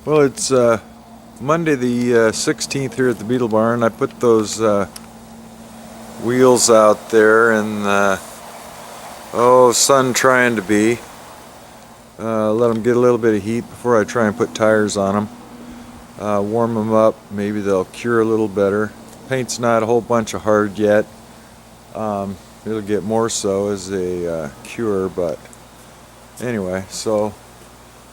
Well, it's Monday the 16th here at the Beetle Barn. I put those wheels out there and sun trying to be. Let them get a little bit of heat before I try and put tires on them. Warm them up, maybe they'll cure a little better. Paint's not a whole bunch of hard yet. It'll get more so as they cure, but anyway, so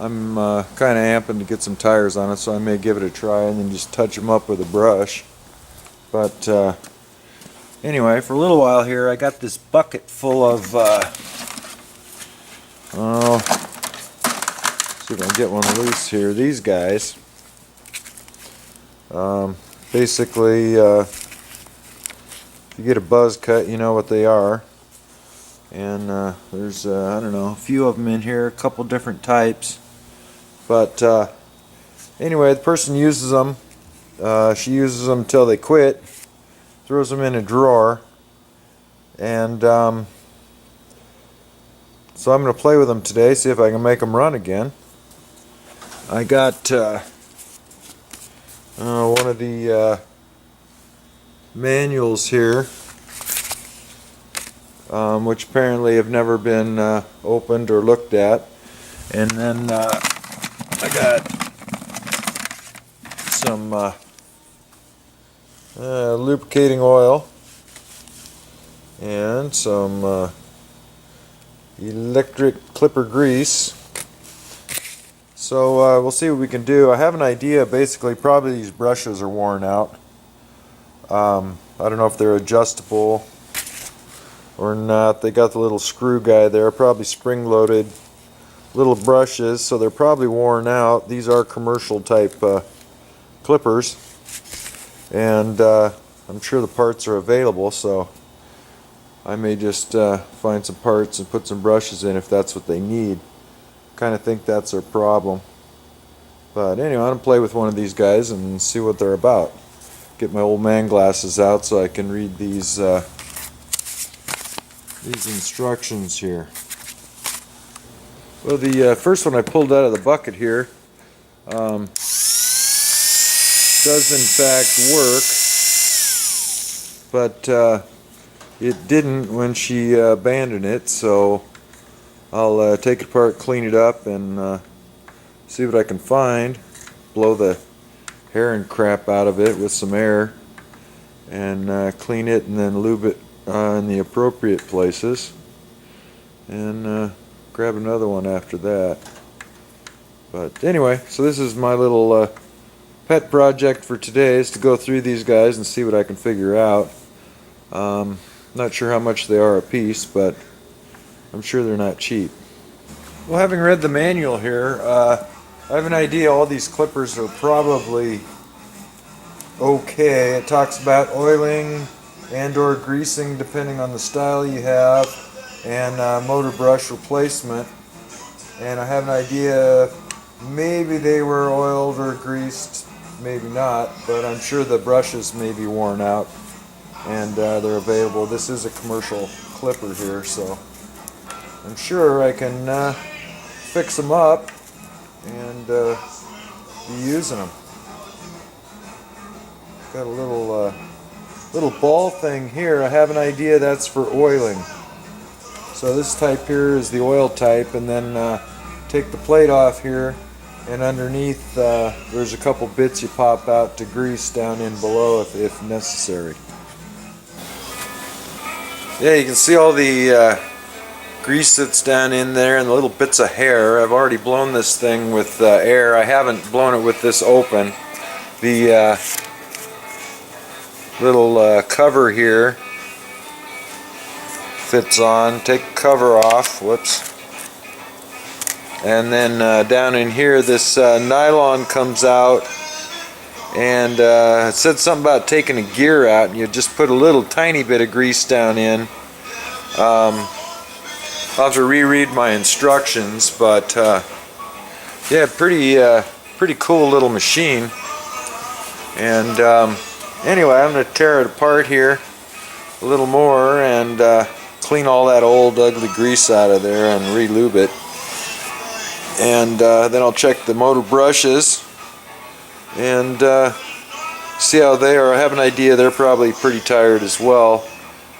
I'm kind of amping to get some tires on it, so I may give it a try and then just touch them up with a brush. But anyway, for a little while here, I got this bucket full of see if I can get one loose here. These guys, basically, if you get a buzz cut, you know what they are. And there's I don't know, a few of them in here, a couple different types. But anyway, the person uses them. She uses them until they quit, throws them in a drawer, and so I'm going to play with them today, see if I can make them run again. I got one of the manuals here, which apparently have never been opened or looked at, and then I got some lubricating oil and some electric clipper grease. So we'll see what we can do. I have an idea. Basically, probably these brushes are worn out. I don't know if they're adjustable or not. They got the little screw guy there, probably spring-loaded little brushes, so they're probably worn out. These are commercial type clippers, and I'm sure the parts are available, so I may just find some parts and put some brushes in if that's what they need. Kind of think that's their problem. But anyway, I'm going to play with one of these guys and see what they're about. Get my old man glasses out so I can read these instructions here. Well, the first one I pulled out of the bucket here does in fact work, but it didn't when she abandoned it, so I'll take it apart, clean it up, and see what I can find. Blow the hair and crap out of it with some air, and clean it, and then lube it in the appropriate places, and grab another one after that. But anyway, so this is my little pet project for today, is to go through these guys and see what I can figure out. Not sure how much they are a piece, but I'm sure they're not cheap. Well, having read the manual here, I have an idea all these clippers are probably okay. It talks about oiling and or greasing depending on the style you have, and motor brush replacement. And I have an idea, maybe they were oiled or greased, maybe not, but I'm sure the brushes may be worn out, and they're available. This is a commercial clipper here, so I'm sure I can fix them up and be using them. Got a little ball thing here. I have an idea that's for oiling. So this type here is the oil type, and then take the plate off here, and underneath there's a couple bits you pop out to grease down in below if necessary. Yeah, you can see all the grease that's down in there and the little bits of hair. I've already blown this thing with air. I haven't blown it with this open. The little cover here fits on. Take the cover off. Whoops. And then down in here, this nylon comes out, and it said something about taking a gear out, and you just put a little tiny bit of grease down in. I'll have to reread my instructions, but yeah, pretty cool little machine. And anyway, I'm going to tear it apart here a little more and clean all that old ugly grease out of there and re-lube it. And then I'll check the motor brushes and see how they are. I have an idea they're probably pretty tired as well,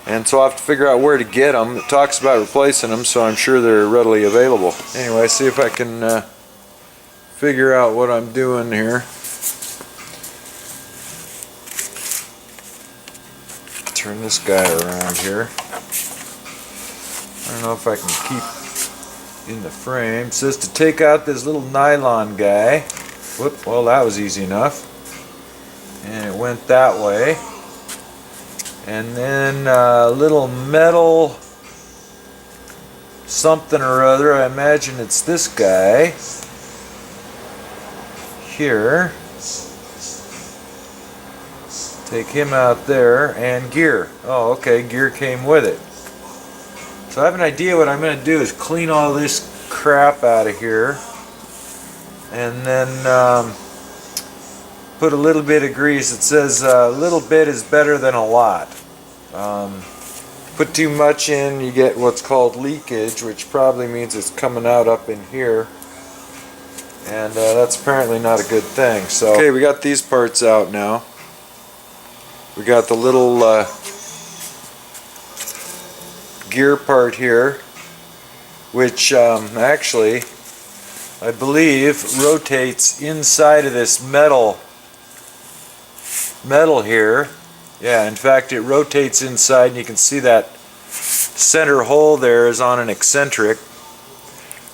and so I'll have to figure out where to get them. It talks about replacing them, so I'm sure they're readily available. Anyway, see if I can figure out what I'm doing here. Turn this guy around here. I don't know if I can keep in the frame. It says to take out this little nylon guy. Whoop, well that was easy enough. And it went that way. And then a little metal something or other. I imagine it's this guy here. Take him out there, and gear. Oh, okay, gear came with it. So I have an idea. What I'm going to do is clean all this crap out of here, and then put a little bit of grease. It says a little bit is better than a lot. Put too much in, you get what's called leakage, which probably means it's coming out up in here, and that's apparently not a good thing. So okay, we got these parts out now. We got the little gear part here, which actually I believe rotates inside of this metal here. Yeah, in fact it rotates inside, and you can see that center hole there is on an eccentric,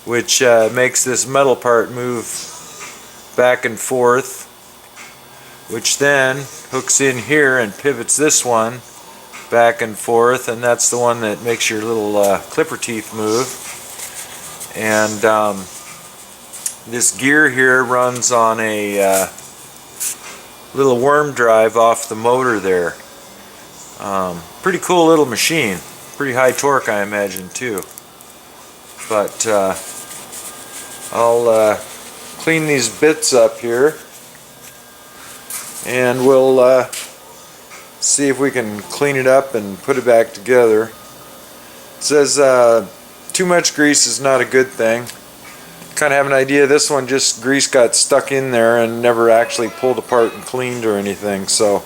which makes this metal part move back and forth, which then hooks in here and pivots this one back and forth, and that's the one that makes your little clipper teeth move. And this gear here runs on a little worm drive off the motor there. Pretty cool little machine. Pretty high torque, I imagine, too. But I'll clean these bits up here, and we'll see if we can clean it up and put it back together. It says too much grease is not a good thing. Kind of have an idea this one, just grease got stuck in there and never actually pulled apart and cleaned or anything. So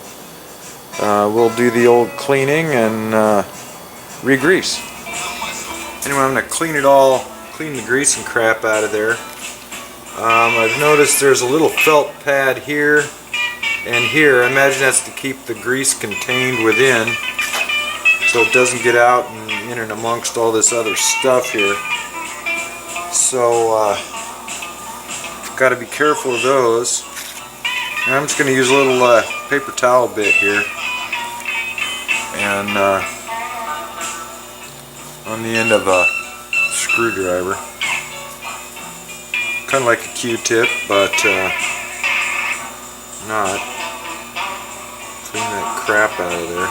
we'll do the old cleaning and re-grease. Anyway, I'm going to clean it all, clean the grease and crap out of there. I've noticed there's a little felt pad here and here. I imagine that's to keep the grease contained within, so it doesn't get out and in and amongst all this other stuff here. So got to be careful of those. And I'm just going to use a little paper towel bit here, and on the end of a screwdriver, kind of like a Q-tip, but not. Clean that crap out of there.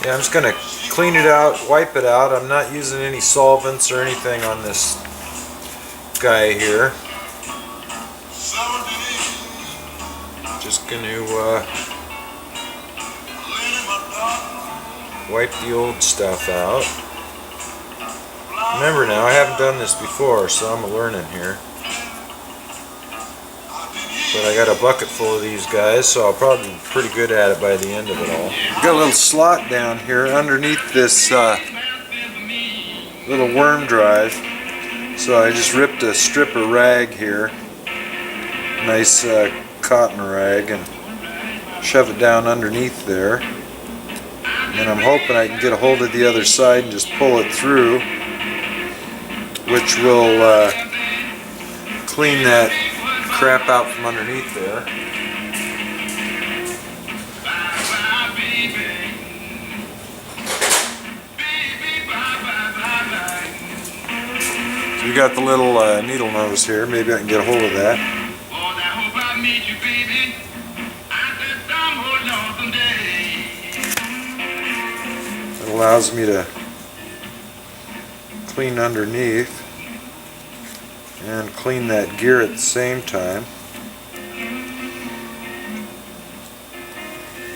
Yeah, I'm just going to clean it out, wipe it out. I'm not using any solvents or anything on this guy here. Just going to wipe the old stuff out. Remember now, I haven't done this before, so I'm learning here. But I got a bucket full of these guys, so I'll probably be pretty good at it by the end of it all. Got a little slot down here underneath this little worm drive, so I just ripped a strip of rag here, nice cotton rag, and shove it down underneath there. And I'm hoping I can get a hold of the other side and just pull it through, which will clean that crap out from underneath there. So we got the little needle nose here. Maybe I can get a hold of that. It allows me to clean underneath and clean that gear at the same time.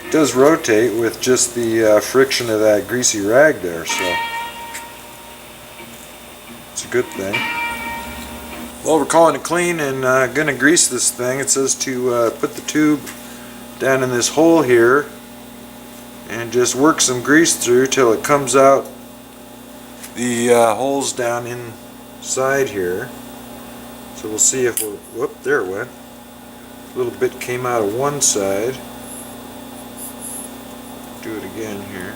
It does rotate with just the friction of that greasy rag there, so it's a good thing. Well, we're calling it clean and gonna grease this thing. It says to put the tube down in this hole here and just work some grease through till it comes out the holes down inside here. So we'll see if we're, whoop, there it went. A little bit came out of one side. Do it again here.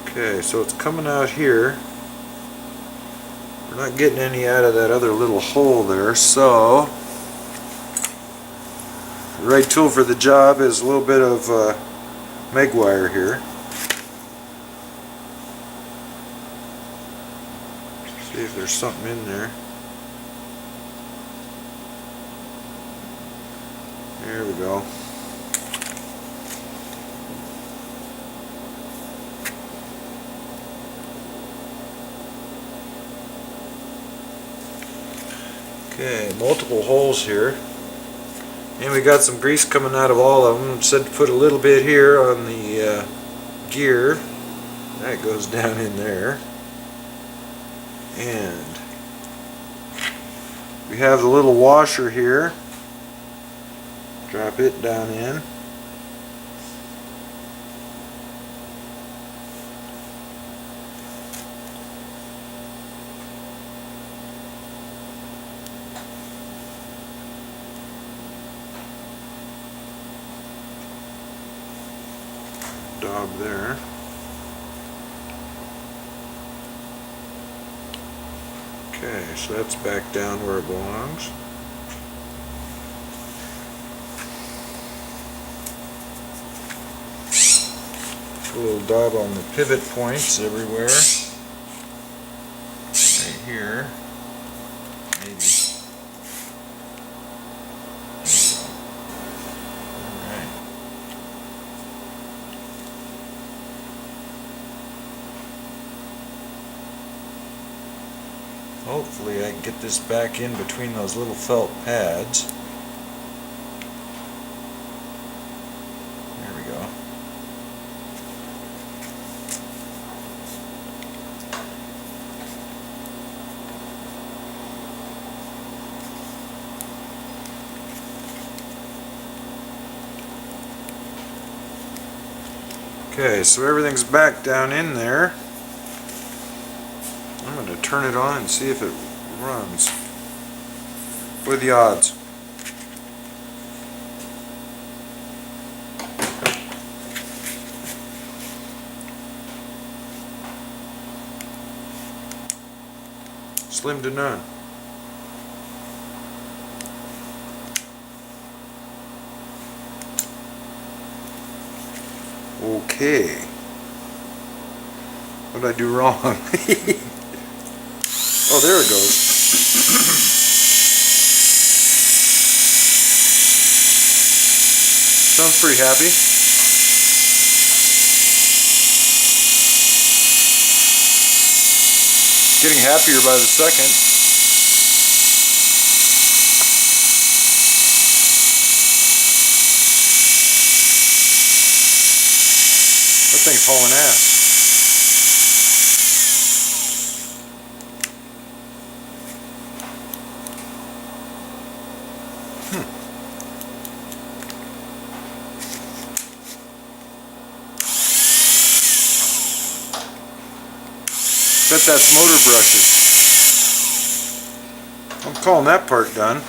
Okay, so it's coming out here. We're not getting any out of that other little hole there, so the right tool for the job is a little bit of meg wire here. See if there's something in there. There we go. Okay, multiple holes here. And we got some grease coming out of all of them. It said to put a little bit here on the gear. That goes down in there. And we have the little washer here. Drop it down in. Dog there. Okay, so that's back down where it belongs. A little dot on the pivot points everywhere. Right here. Maybe. Hopefully I can get this back in between those little felt pads. There we go. Okay, so everything's back down in there. I'm going to turn it on and see if it runs. What are the odds? Slim to none. Okay. What did I do wrong? Oh, there it goes. Sounds pretty happy. Getting happier by the second. That thing's hauling ass. Bet that's motor brushes. I'm calling that part done.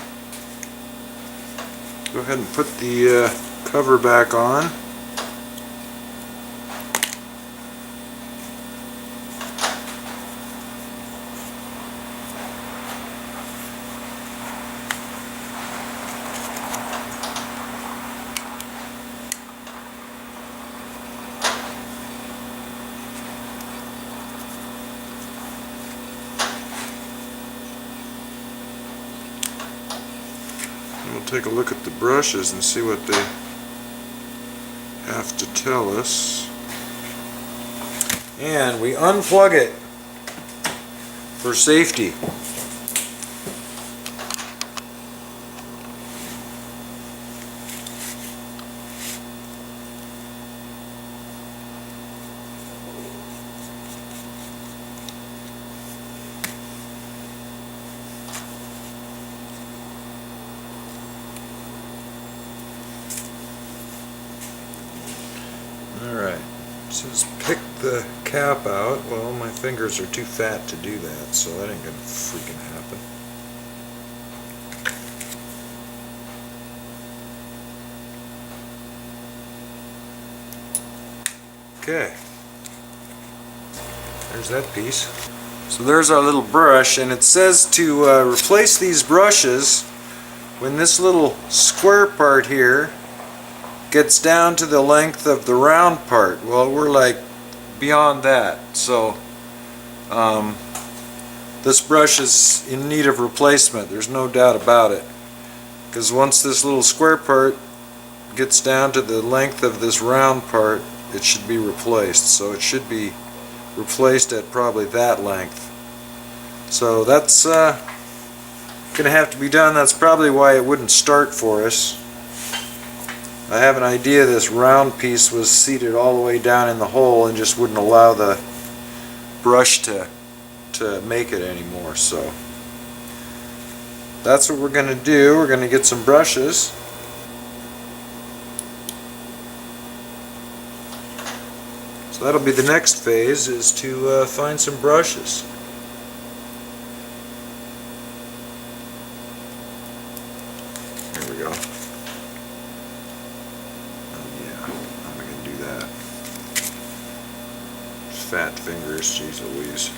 Go ahead and put the cover back on. We'll take a look at the brushes and see what they have to tell us. And we unplug it for safety. Says pick the cap out. Well, my fingers are too fat to do that, so that ain't gonna freaking happen. Okay, there's that piece. So there's our little brush, and it says to replace these brushes when this little square part here gets down to the length of the round part. Well, we're like beyond that, so this brush is in need of replacement. There's no doubt about it, because once this little square part gets down to the length of this round part, it should be replaced. So it should be replaced at probably that length. So that's gonna have to be done. That's probably why it wouldn't start for us. I have an idea this round piece was seated all the way down in the hole and just wouldn't allow the brush to make it anymore. So that's what we're going to do. We're going to get some brushes. So that'll be the next phase, is to find some brushes. Here we go. Fat fingers, jeez Louise.